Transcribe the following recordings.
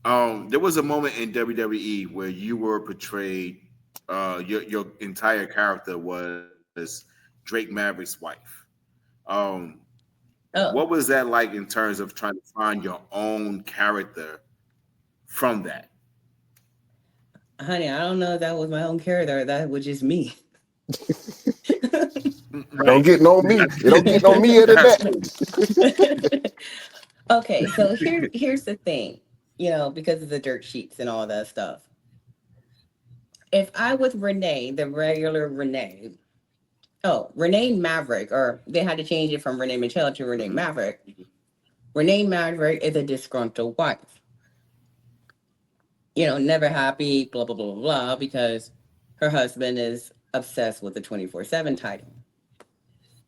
There was a moment in WWE where you were portrayed. Your entire character was Drake Maverick's wife. Um, what Oh, was that like in terms of trying to find your own character from that? honey, I don't know if that was my own character. Or that was just me. Right. Don't get no me. It don't get no me into that. Okay, so here's the thing, because of the dirt sheets and all that stuff. If I was Renee, the regular Renee, oh, Renee Maverick, or they had to change it from Renee Michelle to Renee Mhm. Maverick. Renee Maverick is a disgruntled wife, never happy, blah, blah, blah, blah, blah, because her husband is obsessed with the 24/7 title.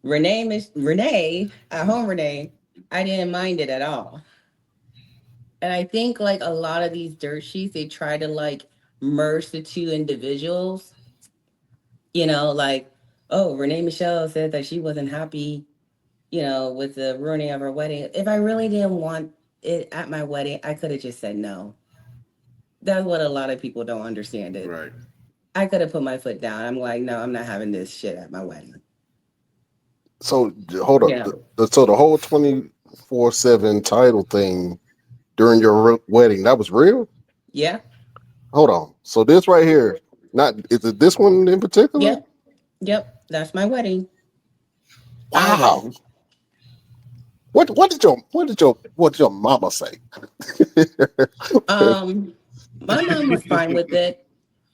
Renee, at home Renee, I didn't mind it at all. And I think like a lot of these dirt sheets, they try to like merge the two individuals, like, oh, Renee Michelle said that she wasn't happy, with the ruining of her wedding. If I really didn't want it at my wedding, I could have just said no. That's what a lot of people don't understand it. Right. I could have put my foot down. I'm like, no, I'm not having this shit at my wedding. So hold up. Yeah. So the whole 24/7 title thing during your wedding, that was real? Yeah. Hold on. So this right here, not is it this one in particular? Yep. Yep. That's my wedding. Our Wow. wedding. What did your mama say? Um, my mom was fine with it.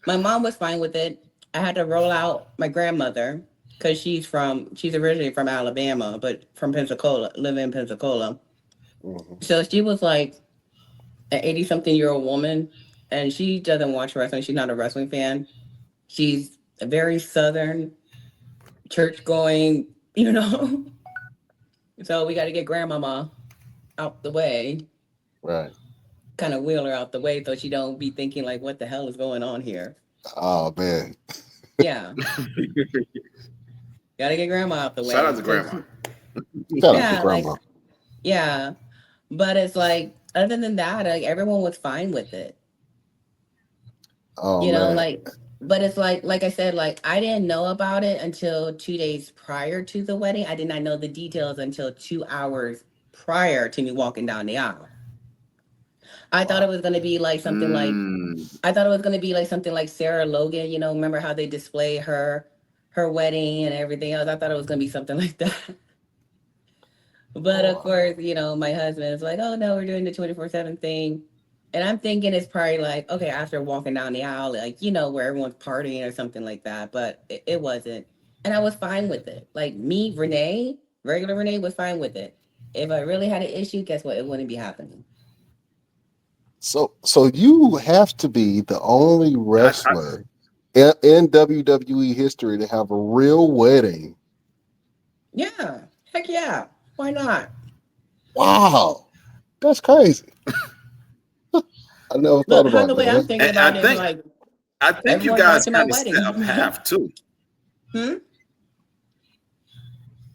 My mom was fine with it. I had to roll out my grandmother because she's originally from Alabama, but from Pensacola, living in Pensacola. Mhm. So she was like an 80 something year old woman, and she doesn't watch wrestling. She's not a wrestling fan. She's a very southern, church going, you know. So we got to get grandmama out the way, Right. kind of wheel her out the way so she don't be thinking like, what the hell is going on here? Oh man. Yeah, got to get grandma out the Shout out way. to So grandma. Shout out to yeah, like grandma. yeah, but it's like other than that, like everyone was fine with it. Oh man. Like, but it's like I said, like I didn't know about it until 2 days prior to the wedding. I did not know the details until 2 hours prior to me walking down the aisle. I thought it Wow. was gonna be like something like Mm. I thought it was gonna be like something like Sarah Logan. Remember how they display her wedding and everything else? I thought it was gonna be something like that. But of Oh, course, my husband is like, "Oh no, we're doing the 24/7 thing," and I'm thinking it's probably like, okay, after walking down the aisle, like where everyone's partying or something like that. But it wasn't, and I was fine with it. Like me, Renee, regular Renee, was fine with it. If I really had an issue, guess what? It wouldn't be happening. so you have to be the only I wrestler in WWE history to have a real wedding. Yeah, heck yeah, why not? Wow. That's crazy. I never thought Look, how about the way I'm that. thinking and about it is like I think you everyone's guys watching my kind of set a wedding. path too. Hmm?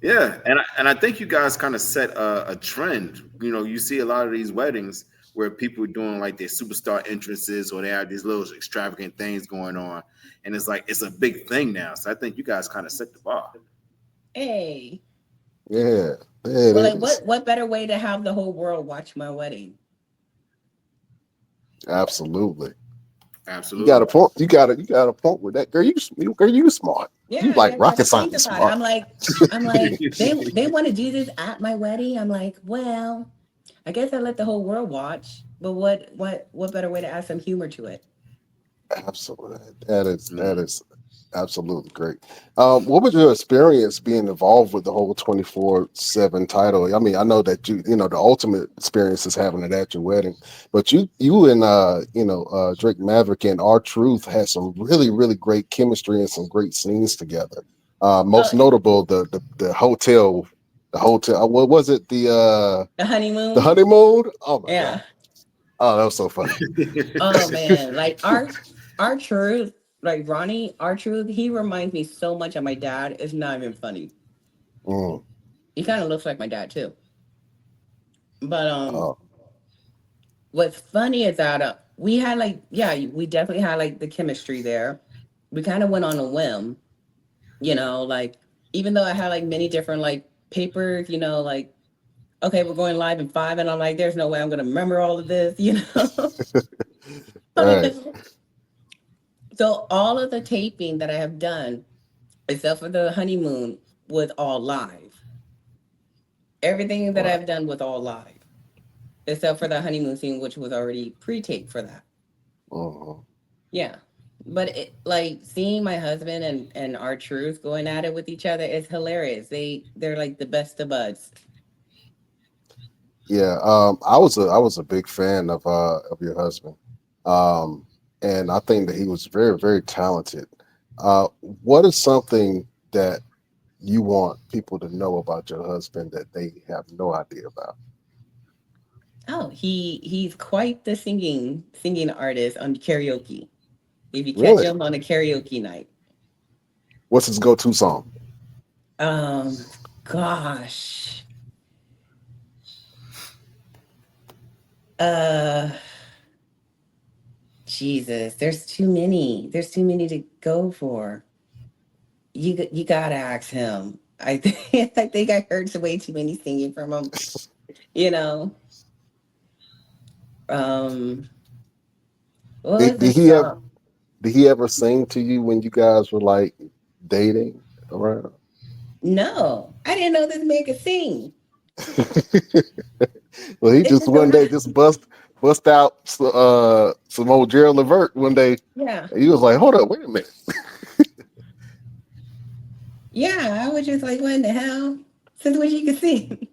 Yeah, and I think you guys kind of set a trend. You see a lot of these weddings where people are doing like their superstar entrances, or they have these little extravagant things going on, and it's like it's a big thing now. So I think you guys kind of set the bar. Hey, Yeah. It well, like is. what better way to have the whole world watch my wedding? Absolutely. You got Absolutely. a point. You got a point with that. Girl, you smart. You Yeah, like yeah, rocket gotta think science about it. smart. I'm like, they want to do this at my wedding. I'm like, well, I guess I let the whole world watch. But what better way to add some humor to it? Absolutely. That is Mm. absolutely great. What was your experience being involved with the whole 24/7 title? I mean, I know that the ultimate experience is having it at your wedding, but you and Drake Maverick and R Truth had some really, really great chemistry and some great scenes together. Oh, Most notable the hotel. What was it? the The honeymoon. honeymoon. Oh my god. Yeah. Oh, that was so funny. Oh man, like our truth, like Ronnie, our truth. He reminds me so much of my dad. It's not even funny. Mm, He kind of looks like my dad too. But oh, What's funny is that we had like, yeah, we definitely had like the chemistry there. We kind of went on a whim, like even though I had like many different like papers, like okay, we're going live in 5, and I'm like, there's no way I'm gonna remember all of this, Right. So all of the taping that I have done, except for the honeymoon, was all live. Everything that Right. I've done was all live, except for the honeymoon scene, which was already pre-taped for that. Mhm. Yeah. But like seeing my husband and our truth going at it with each other is hilarious. They're like the best of buds. Yeah. I was a big fan of your husband. Um, and I think that he was very, very talented. What is something that you want people to know about your husband that they have no idea about? Oh, he's quite the singing artist on karaoke. If you catch Really? him on a karaoke night. What's his go-to song? Um, gosh. Uh Jesus, there's too many. There's too many to go for. You gotta ask him. I think I think I heard way too many singing from him. You know. Um, what Did, was the did he ever song? did he ever sing to you when you guys were like dating around? No, I didn't know this man could sing. Well, he It's just just so one day just bust out some old Gerald Levert one day. yeah, And he was like, "Hold up, wait a minute." yeah. I was just like, what in the hell? Since when she could sing?